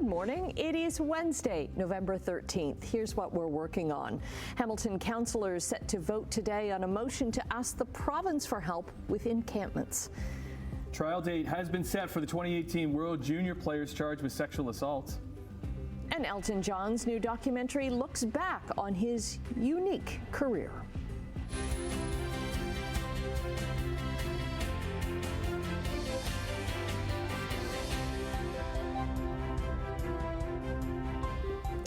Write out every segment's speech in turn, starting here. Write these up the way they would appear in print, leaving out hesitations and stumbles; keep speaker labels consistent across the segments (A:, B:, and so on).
A: Good morning. It is Wednesday, November 13th. Here's what we're working on. Hamilton councillors set to vote today on a motion to ask the province for help with encampments.
B: Trial date has been set for the 2018 World Junior players charged with sexual assault.
A: And Elton John's new documentary looks back on his unique career.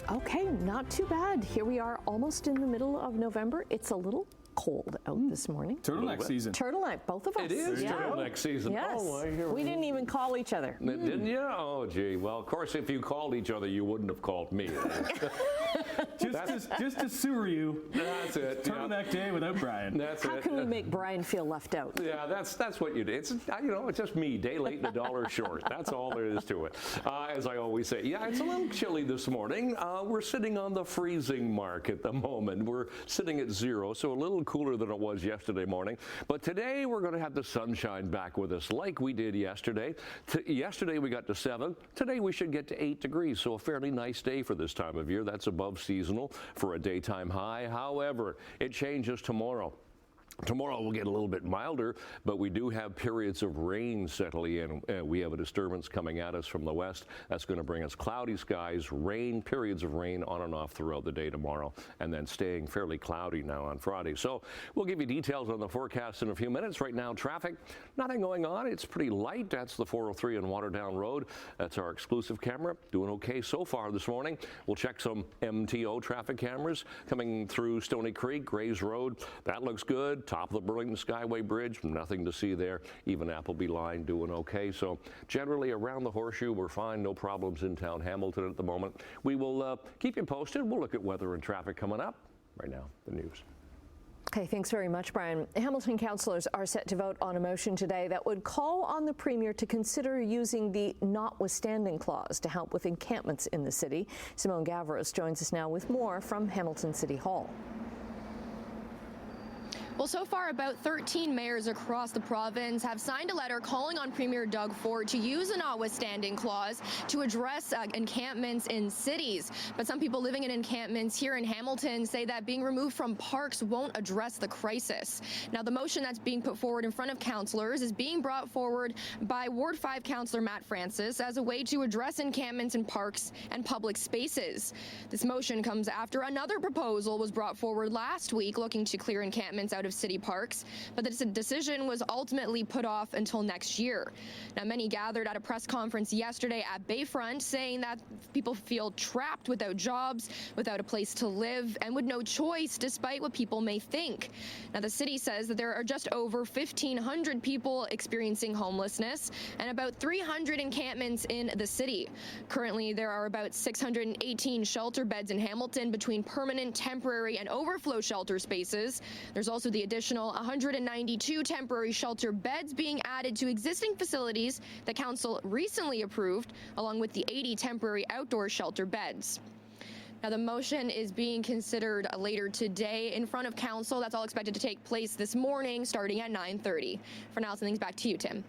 A: Okay, not too bad. Here we are almost in the middle of November. It's a little cold out this morning.
B: Turtleneck season.
A: Turtleneck, both of us.
C: It is turtleneck season.
A: Yes.
C: Oh,
A: we didn't even call each other.
C: Didn't you? Oh, gee. Well, of course, if you called each other, you wouldn't have called me.
B: just to sewer you.
C: That's it.
B: Turtleneck day without Brian.
C: That's
A: How
C: it.
A: can we make Brian feel left out?
C: Yeah, that's what you do. It's it's just me, day late and a dollar short. That's all there is to it. As I always say, yeah, it's a little chilly this morning. We're sitting on the freezing mark at the moment. We're sitting at 0, so a little cooler than it was yesterday morning. But today we're going to have the sunshine back with us like we did yesterday. Yesterday we got to 7. Today we should get to 8 degrees, so a fairly nice day for this time of year. That's above seasonal for a daytime high. However, it changes tomorrow. Tomorrow will get a little bit milder, but we do have periods of rain settling in. We have a disturbance coming at us from the west. That's going to bring us cloudy skies, rain, periods of rain on and off throughout the day tomorrow, and then staying fairly cloudy now on Friday. So we'll give you details on the forecast in a few minutes. Right now, traffic, nothing going on. It's pretty light. That's the 403 on Waterdown Road. That's our exclusive camera. Doing okay so far this morning. We'll check some MTO traffic cameras coming through Stony Creek, Grays Road. That looks good. Top of the Burlington Skyway Bridge, nothing to see there. Even Appleby Line doing okay. So generally around the Horseshoe, we're fine. No problems in town Hamilton at the moment. We will keep you posted. We'll look at weather and traffic coming up. Right now, the news.
A: Okay, thanks very much, Brian. Hamilton councillors are set to vote on a motion today that would call on the Premier to consider using the notwithstanding clause to help with encampments in the city. Simone Gavros joins us now with more from Hamilton City Hall.
D: Well, so far, about 13 mayors across the province have signed a letter calling on Premier Doug Ford to use a notwithstanding clause to address encampments in cities. But some people living in encampments here in Hamilton say that being removed from parks won't address the crisis. Now, the motion that's being put forward in front of councillors is being brought forward by Ward 5 Councillor Matt Francis as a way to address encampments in parks and public spaces. This motion comes after another proposal was brought forward last week looking to clear encampments out of city parks, but the decision was ultimately put off until next year. Now, many gathered at a press conference yesterday at Bayfront saying that people feel trapped without jobs, without a place to live, and with no choice despite what people may think. Now, the city says that there are just over 1,500 people experiencing homelessness and about 300 encampments in the city. Currently, there are about 618 shelter beds in Hamilton between permanent, temporary, and overflow shelter spaces. There's also the additional 192 temporary shelter beds being added to existing facilities that council recently approved, along with the 80 temporary outdoor shelter beds. Now, the motion is being considered later today in front of council. That's all expected to take place this morning, starting at 9:30. For now, something's back to you, Tim.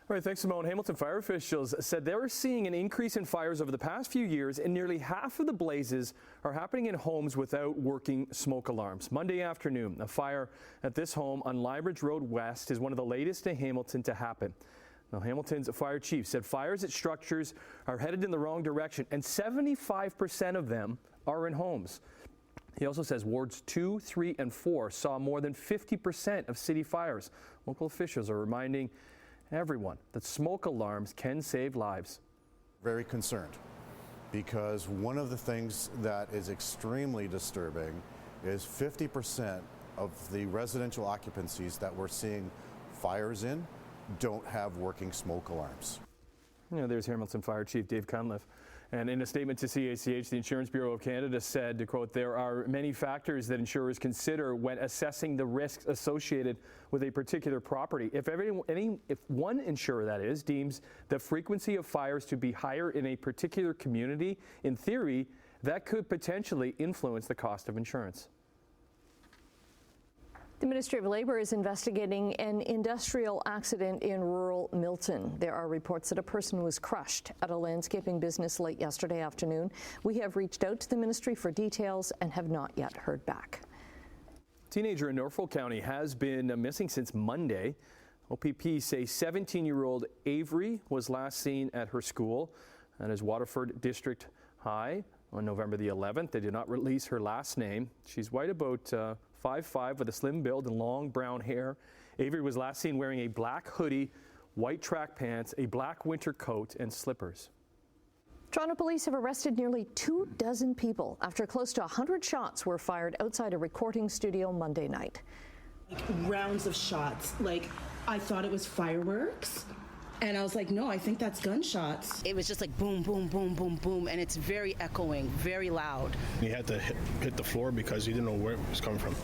B: All right, thanks, Simone. Hamilton fire officials said they were seeing an increase in fires over the past few years, and nearly half of the blazes are happening in homes without working smoke alarms. Monday afternoon, a fire at this home on Liebridge Road West is one of the latest in Hamilton to happen. Now, Hamilton's fire chief said fires at structures are headed in the wrong direction, and 75% of them are in homes. He also says wards 2, 3, and 4 saw more than 50% of city fires. Local officials are reminding everyone that smoke alarms can save lives.
E: Very concerned, because one of the things that is extremely disturbing is 50% of the residential occupancies that we're seeing fires in don't have working smoke alarms.
B: You know, there's Hamilton Fire Chief Dave Cunliffe. And in a statement to CHCH, the Insurance Bureau of Canada said, to quote, "There are many factors that insurers consider when assessing the risks associated with a particular property. If one insurer, that is, deems the frequency of fires to be higher in a particular community, in theory, that could potentially influence the cost of insurance."
A: The Ministry of Labor is investigating an industrial accident in rural Milton. There are reports that a person was crushed at a landscaping business late yesterday afternoon. We have reached out to the ministry for details and have not yet heard back.
B: A teenager in Norfolk County has been missing since Monday. OPP say 17-year-old Avery was last seen at her school and as Waterford District High on November the 11th. They did not release her last name. She's white, about 5'5", with a slim build and long brown hair. Avery was last seen wearing a black hoodie, white track pants, a black winter coat, and slippers.
A: Toronto police have arrested nearly 24 people after close to 100 shots were fired outside a recording studio Monday night.
F: Rounds of shots. I thought it was fireworks. And I was like, no, I think that's gunshots.
G: It was just like boom, boom, boom, boom, boom, and it's very echoing, very loud.
H: He had to hit the floor because he didn't know where it was coming from.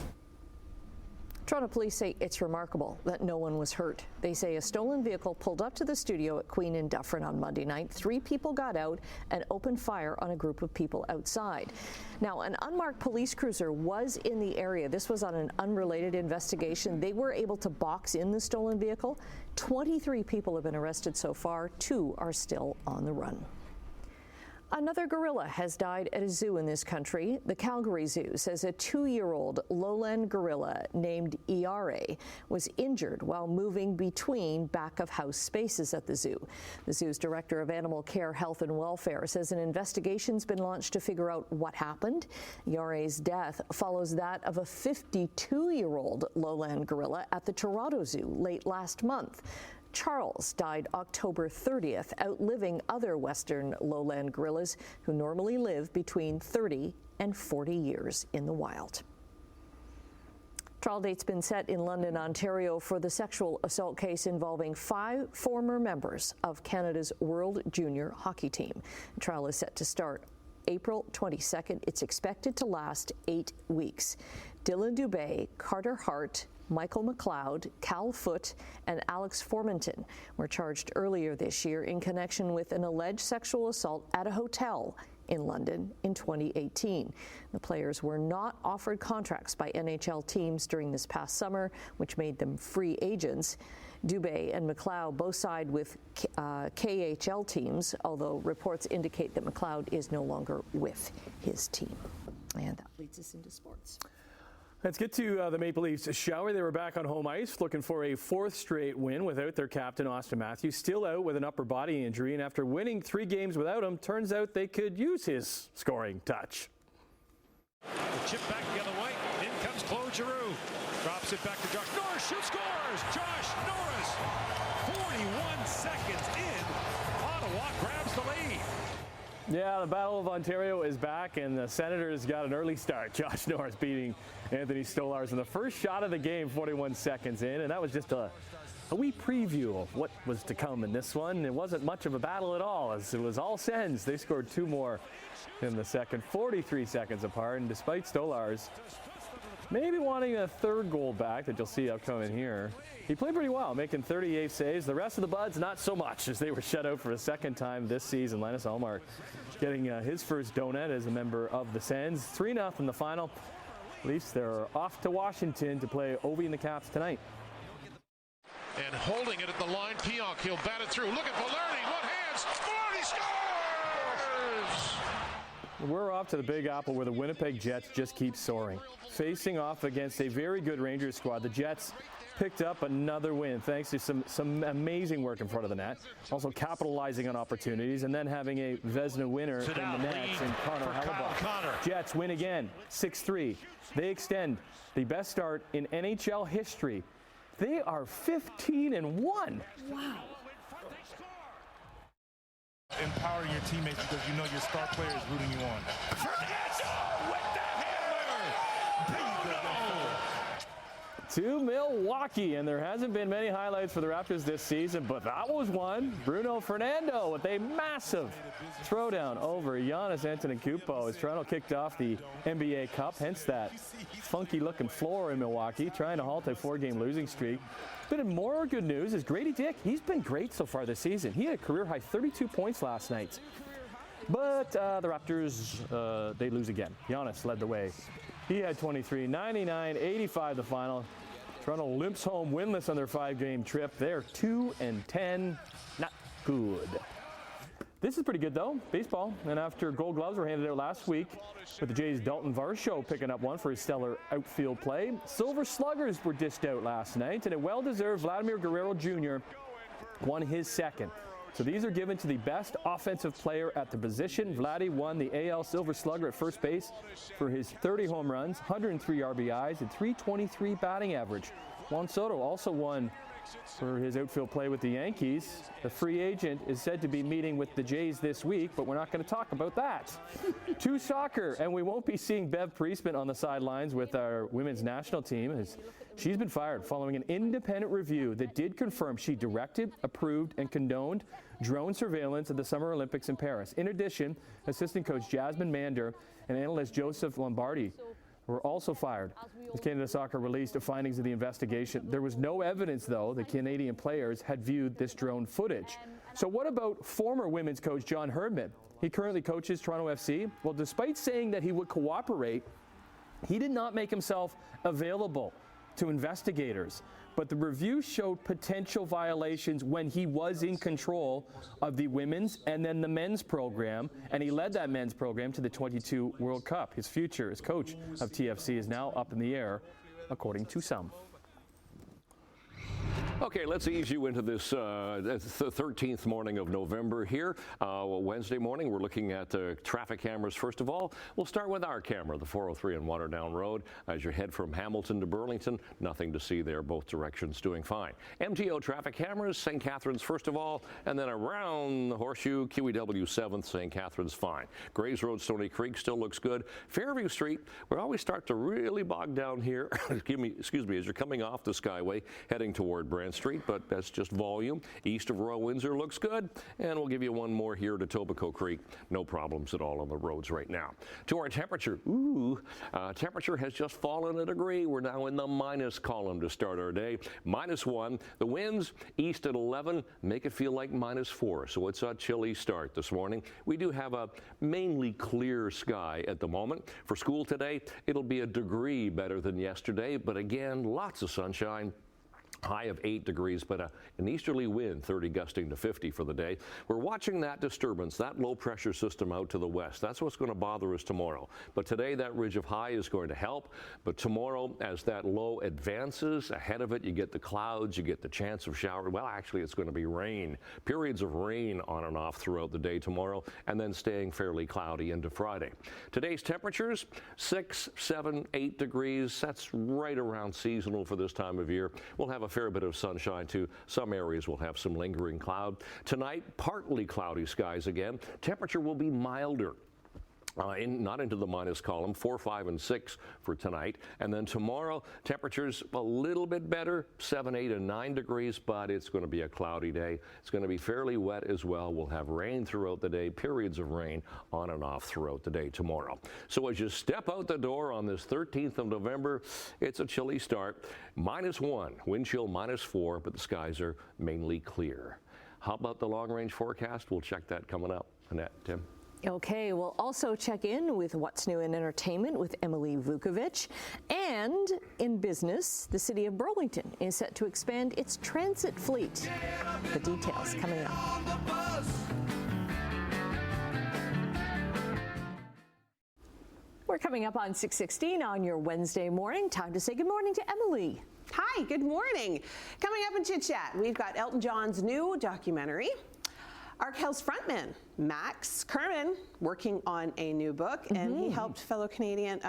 A: Toronto police say it's remarkable that no one was hurt. They say a stolen vehicle pulled up to the studio at Queen and Dufferin on Monday night. 3 people got out and opened fire on a group of people outside. Now, an unmarked police cruiser was in the area. This was on an unrelated investigation. They were able to box in the stolen vehicle. 23 people have been arrested so far. 2 are still on the run. Another gorilla has died at a zoo in this country. The Calgary Zoo says a 2-year-old lowland gorilla named Iare was injured while moving between back-of-house spaces at the zoo. The zoo's director of animal care, health and welfare says an investigation's been launched to figure out what happened. Iare's death follows that of a 52-year-old lowland gorilla at the Toronto Zoo late last month. Charles died October 30th, outliving other western lowland gorillas who normally live between 30 and 40 years in the wild. Trial date's been set in London, Ontario for the sexual assault case involving 5 former members of Canada's World Junior Hockey team. The trial is set to start April 22nd. It's expected to last 8 weeks. Dylan Dubé, Carter Hart, Michael McLeod, Cal Foote, and Alex Formanton were charged earlier this year in connection with an alleged sexual assault at a hotel in London in 2018. The players were not offered contracts by NHL teams during this past summer, which made them free agents. Dubé and McLeod both side with KHL teams, although reports indicate that McLeod is no longer with his team. And that leads us into sports.
B: Let's get to the Maple Leafs shower. They were back on home ice looking for a 4th straight win without their captain, Austin Matthews, still out with an upper body injury. And after winning 3 games without him, turns out they could use his scoring touch.
I: The chip back the other way. In comes Claude Giroux. Drops it back to Josh Norris. Shoots, scores! Josh Norris! 41 seconds in. Ottawa grabs the lead.
B: Yeah, the Battle of Ontario is back, and the Senators got an early start. Josh Norris beating Anthony Stolarz in the first shot of the game, 41 seconds in, and that was just a wee preview of what was to come in this one. It wasn't much of a battle at all, as it was all Sens. They scored 2 more in the second, 43 seconds apart, and despite Stolarz maybe wanting a 3rd goal back that you'll see upcoming here, he played pretty well, making 38 saves. The rest of the Buds, not so much, as they were shut out for a 2nd time this season. Linus Ullmark getting his first donut as a member of the Sens. 3-0 in the final. Leafs, they're off to Washington to play Ovi and the Caps tonight.
I: And holding it at the line, Pionk, he'll bat it through. Look at Valerdi, what hands? Valerdi scores!
B: We're off to the Big Apple, where the Winnipeg Jets just keep soaring. Facing off against a very good Rangers squad, the Jets picked up another win thanks to some amazing work in front of the net, also capitalizing on opportunities, and then having a Vezina winner in the nets in Connor Hellebuyck. Jets win again, 6-3. They extend the best start in NHL history. They are 15-1.
A: Wow.
J: Empowering your teammates because you know your star player is rooting you on.
I: Fernando with the hammer!
B: To Milwaukee, and there hasn't been many highlights for the Raptors this season, but that was one. Bruno Fernando with a massive throwdown over Giannis Antetokounmpo as Toronto kicked off the NBA Cup, hence that funky-looking floor in Milwaukee, trying to halt a 4-game losing streak. But in more good news is Grady Dick. He's been great so far this season. He had a career-high 32 points last night. But the Raptors, they lose again. Giannis led the way. He had 23, 99, 85 the final. Toronto limps home winless on their 5-game trip. They're 2-10. Not good. This is pretty good, though. Baseball. And after Gold Gloves were handed out last week, with the Jays' Dalton Varsho picking up one for his stellar outfield play, Silver Sluggers were dished out last night, and a well-deserved Vladimir Guerrero Jr. won his second. So these are given to the best offensive player at the position. Vladdy won the AL Silver Slugger at first base for his 30 home runs, 103 RBIs, and .323 batting average. Juan Soto also won for his outfield play with the Yankees. The free agent is said to be meeting with the Jays this week, but we're not going to talk about that. To soccer, and we won't be seeing Bev Priestman on the sidelines with our women's national team, as she's been fired following an independent review that did confirm she directed, approved, and condoned drone surveillance at the Summer Olympics in Paris. In addition, assistant coach Jasmine Mander and analyst Joseph Lombardi were also fired. As Canada Soccer released the findings of the investigation, there was no evidence, though, that Canadian players had viewed this drone footage. So what about former women's coach John Herdman? He currently coaches Toronto FC. Well, despite saying that he would cooperate, he did not make himself available to investigators. But the review showed potential violations when he was in control of the women's and then the men's program, and he led that men's program to the 22 World Cup. His future as coach of TFC is now up in the air, according to some.
C: Okay, let's ease you into this the 13th morning of November here. Wednesday morning, we're looking at traffic cameras first of all. We'll start with our camera, the 403 on Waterdown Road. As you head from Hamilton to Burlington, nothing to see there, both directions doing fine. MTO traffic cameras, St. Catharines first of all, and then around the Horseshoe, QEW 7th, St. Catharines fine. Grays Road, Stony Creek still looks good. Fairview Street, we always start to really bog down here, excuse me, as you're coming off the Skyway, heading toward Brand Street, but that's just volume. East of Royal Windsor looks good, and we'll give you one more here to Tobico Creek. No problems at all on the roads right now. To our temperature, temperature has just fallen a degree. We're now in the minus column to start our day. -1. The winds east at 11 make it feel like -4, so it's a chilly start this morning. We do have a mainly clear sky at the moment. For school today, it'll be a degree better than yesterday, but again, lots of sunshine. High of 8 degrees, but an easterly wind, 30 gusting to 50 for the day. We're watching that disturbance, that low pressure system out to the west. That's what's going to bother us tomorrow. But today, that ridge of high is going to help. But tomorrow, as that low advances, ahead of it, you get the clouds, you get the chance of shower. Well, actually, it's going to be rain. Periods of rain on and off throughout the day tomorrow, and then staying fairly cloudy into Friday. Today's temperatures, 6, 7, 8 degrees. That's right around seasonal for this time of year. We'll have a fair bit of sunshine too. Some areas will have some lingering cloud. Tonight, partly cloudy skies again. Temperature will be milder. Not into the minus column, 4, 5, and 6 for tonight. And then tomorrow, temperatures a little bit better, 7, 8, and 9 degrees, but it's going to be a cloudy day. It's going to be fairly wet as well. We'll have rain throughout the day, periods of rain on and off throughout the day tomorrow. So as you step out the door on this 13th of November, it's a chilly start. -1, wind chill -4, but the skies are mainly clear. How about the long-range forecast? We'll check that coming up. Annette, Tim?
A: Okay, we'll also check in with what's new in entertainment with Emily Vukovic. And in business, the city of Burlington is set to expand its transit fleet. The details coming up. We're coming up on 6:16 on your Wednesday morning. Time to say good morning to Emily.
K: Hi, good morning. Coming up in Chit Chat, we've got Elton John's new documentary. Arkell's frontman, Max Kerman, working on a new book, and he helped fellow Canadian,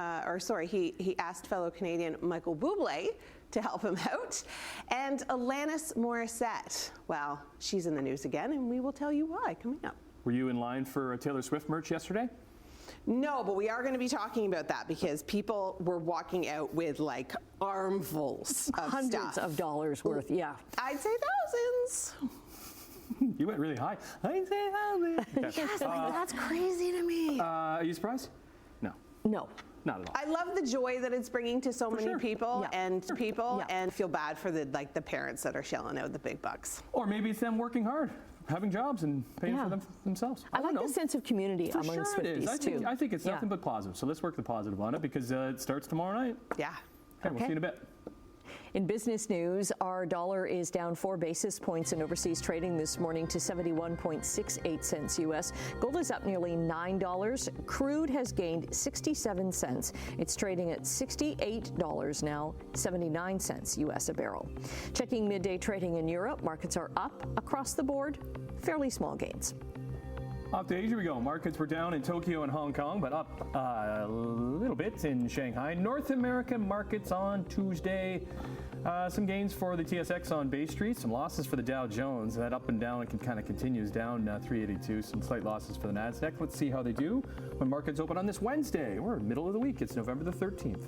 K: he asked fellow Canadian Michael Bublé to help him out. And Alanis Morissette, well, she's in the news again, and we will tell you why coming up.
B: Were you in line for Taylor Swift merch yesterday?
K: No, but we are going to be talking about that because people were walking out with like armfuls of
A: Hundreds of dollars worth, yeah.
K: I'd say thousands.
B: You went really high. I'd say thousands.
K: Yes, that's crazy to me.
B: Are you surprised? No.
A: No.
B: Not at all.
K: I love the joy that it's bringing to so many people and feel bad for the parents that are shelling out the big bucks.
B: Or maybe it's them working hard, having jobs and paying for them themselves.
A: I like the sense of community among Swifties too.
B: I think it's nothing but positive. So let's work the positive on it because it starts tomorrow night.
K: Yeah.
B: Okay, we'll see you in a bit.
A: In business news, our dollar is down 4 basis points in overseas trading this morning to 71.68 cents U.S. Gold is up nearly $9. Crude has gained 67 cents. It's trading at $68 now, 79 cents U.S. a barrel. Checking midday trading in Europe, markets are up across the board, fairly small gains.
B: Off to Asia we go. Markets were down in Tokyo and Hong Kong, but up a little bit in Shanghai. North American markets on Tuesday. Some gains for the TSX on Bay Street, some losses for the Dow Jones. That up and down, it kind of continues down 382. Some slight losses for the NASDAQ. Let's see how they do when markets open on this Wednesday. We're middle of the week. It's November the 13th.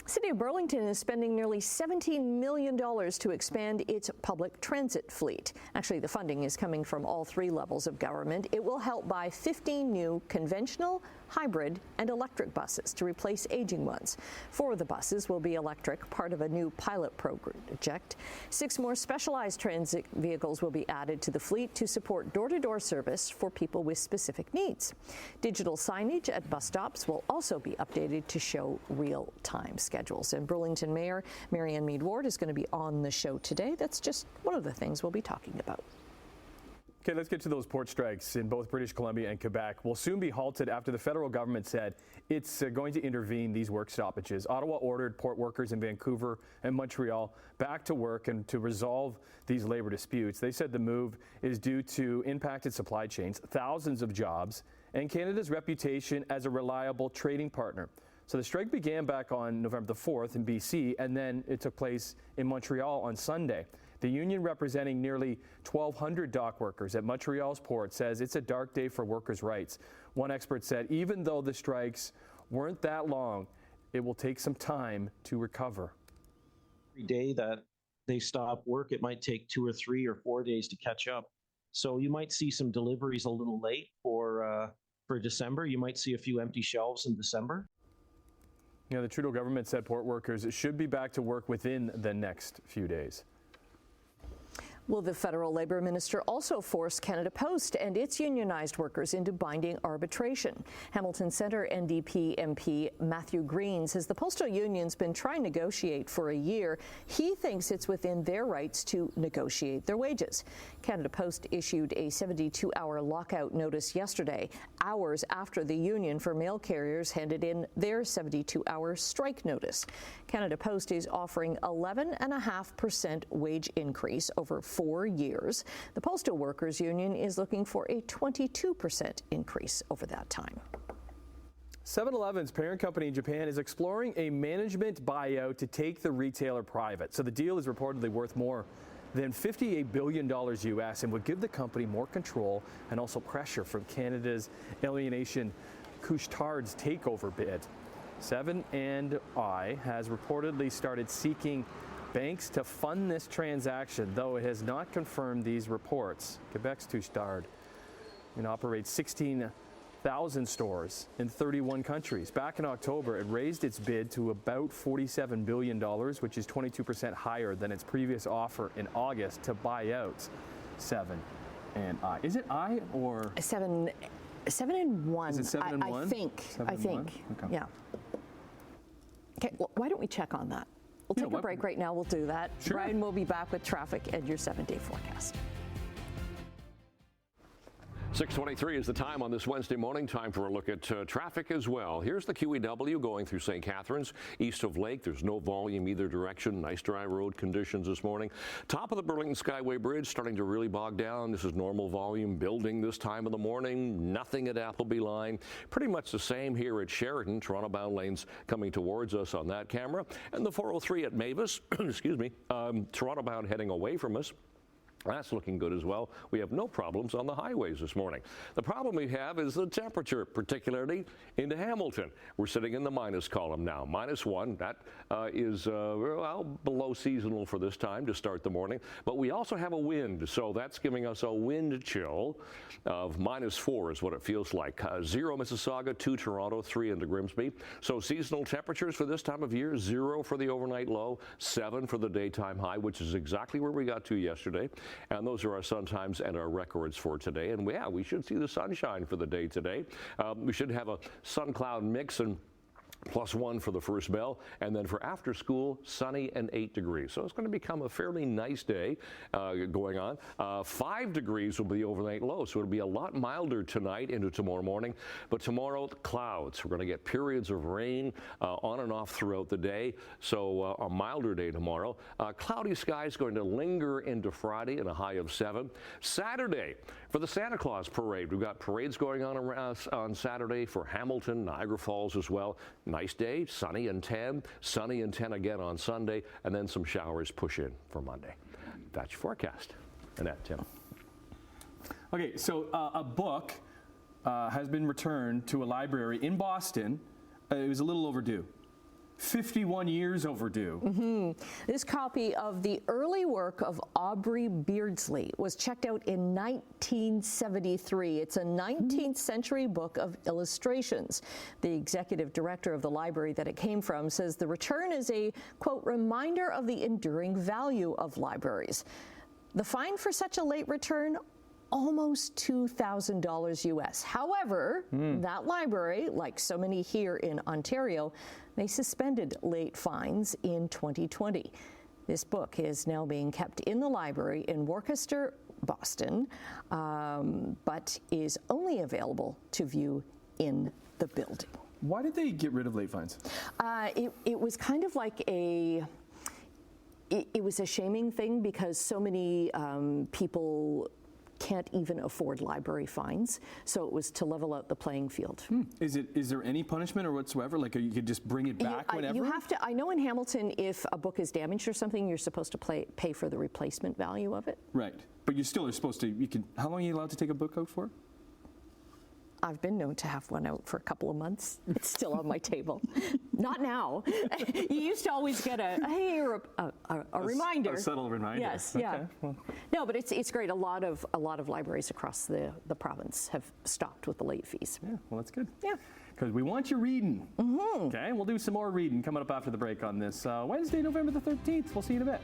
A: City of Burlington is spending nearly $17 million to expand its public transit fleet. Actually, the funding is coming from all 3 levels of government. It will help buy 15 new conventional, hybrid, and electric buses to replace aging ones. 4 of the buses will be electric, part of a new pilot project. 6 more specialized transit vehicles will be added to the fleet to support door-to-door service for people with specific needs. Digital signage at bus stops will also be updated to show real-time schedules. And Burlington Mayor Marianne Mead Ward is going to be on the show today. That's just one of the things we'll be talking about.
B: Okay, let's get to those port strikes in both British Columbia and Quebec. Will soon be halted after the federal government said it's going to intervene these work stoppages. Ottawa ordered port workers in Vancouver and Montreal back to work and to resolve these labor disputes. They said the move is due to impacted supply chains, thousands of jobs, and Canada's reputation as a reliable trading partner. So the strike began back on November the 4th in BC, and then it took place in Montreal on Sunday. The union representing nearly 1,200 dock workers at Montreal's port says it's a dark day for workers' rights. One expert said even though the strikes weren't that long, it will take some time to recover.
L: Every day that they stop work, it might take 2 or 3 or 4 days to catch up. So you might see some deliveries a little late for December. You might see a few empty shelves in December.
B: You know, the Trudeau government said port workers should be back to work within the next few days.
A: Will the federal labor minister also force Canada Post and its unionized workers into binding arbitration? Hamilton Centre NDP MP Matthew Green says the postal union's been trying to negotiate for a year. He thinks it's within their rights to negotiate their wages. Canada Post issued a 72-hour lockout notice yesterday, hours after the Union for Mail Carriers handed in their 72-hour strike notice. Canada Post is offering 11.5% wage increase over 4 years. The Postal Workers Union is looking for a 22% increase over that time.
B: 7-Eleven's parent company in Japan is exploring a management buyout to take the retailer private. So the deal is reportedly worth more than $58 billion US and would give the company more control and also pressure from Canada's alienation Couche-Tard's takeover bid. 7&I has reportedly started seeking banks to fund this transaction, though it has not confirmed these reports. Quebec's Couche-Tard operates 16,000 stores in 31 countries. Back in October, it raised its bid to about $47 billion, which is 22% higher than its previous offer in August to buy out 7&I. Is it I or
A: 7&1?
B: Is it 7&1?
A: I think. Okay. Yeah. Okay. Well, why don't we check on that? We'll take a break right now. We'll do that.
B: Sure.
A: Brian will be back with traffic and your 7-day forecast.
C: 6:23 is the time on this Wednesday morning. Time for a look at traffic as well. Here's the QEW going through St. Catharines, east of Lake. There's no volume either direction. Nice dry road conditions this morning. Top of the Burlington Skyway Bridge starting to really bog down. This is normal volume building this time of the morning. Nothing at Appleby Line. Pretty much the same here at Sheridan. Toronto bound lanes coming towards us on that camera. And the 403 at Mavis, excuse me, Toronto bound heading away from us. That's looking good as well. We have no problems on the highways this morning. The problem we have is the temperature, particularly into Hamilton. We're sitting in the minus column now, -1. That is well, below seasonal for this time to start the morning. But we also have a wind, so that's giving us a wind chill of -4 is what it feels like. 0 Mississauga, 2 Toronto, 3 into Grimsby. So seasonal temperatures for this time of year, 0 for the overnight low, 7 for the daytime high, which is exactly where we got to yesterday. And those are our sun times and our records for today. And we should see the sunshine for the day today. We should have a sun cloud mix, and +1 for the first bell, and then for after school, sunny and 8 degrees. So it's going to become a fairly nice day going on. 5 degrees will be overnight low, so it'll be a lot milder tonight into tomorrow morning. But tomorrow, clouds. We're going to get periods of rain on and off throughout the day, so a milder day tomorrow. Cloudy skies going to linger into Friday and a high of 7. Saturday, for the Santa Claus parade, we've got parades going on Saturday for Hamilton, Niagara Falls as well. Nice day, sunny and 10 again on Sunday, and then some showers push in for Monday. That's your forecast. Annette, Tim.
B: Okay, so a book has been returned to a library in Boston. It was a little overdue. 51 years overdue.
A: This copy of the early work of Aubrey Beardsley was checked out in 1973. It's a 19th century book of illustrations. The executive director of the library that it came from says the return is a, quote, reminder of the enduring value of libraries. The fine for such a late return, almost $2,000 US. However, that library, like so many here in Ontario, they suspended late fines in 2020. This book is now being kept in the library in Worcester, Boston, but is only available to view in the building.
B: Why did they get rid of late fines?
A: It was kind of like it was a shaming thing because so many people can't even afford library fines, so it was to level out the playing field.
B: Is there any punishment or whatsoever? Like you could just bring it back whenever?
A: You have to. I know in Hamilton, if a book is damaged or something, you're supposed to pay for the replacement value of it.
B: Right, but you still are supposed to. You can. How long are you allowed to take a book out for?
A: I've been known to have one out for a couple of months. It's still on my table. Not now. You used to always get a reminder.
B: A subtle reminder.
A: Yes,
B: okay.
A: yeah.
B: Well.
A: No, but it's great. A lot of libraries across the province have stopped with the late fees.
B: Yeah, well, that's good.
A: Yeah.
B: Because we want you reading. Okay, we'll do some more reading coming up after the break on this Wednesday, November the 13th. We'll see you in a bit.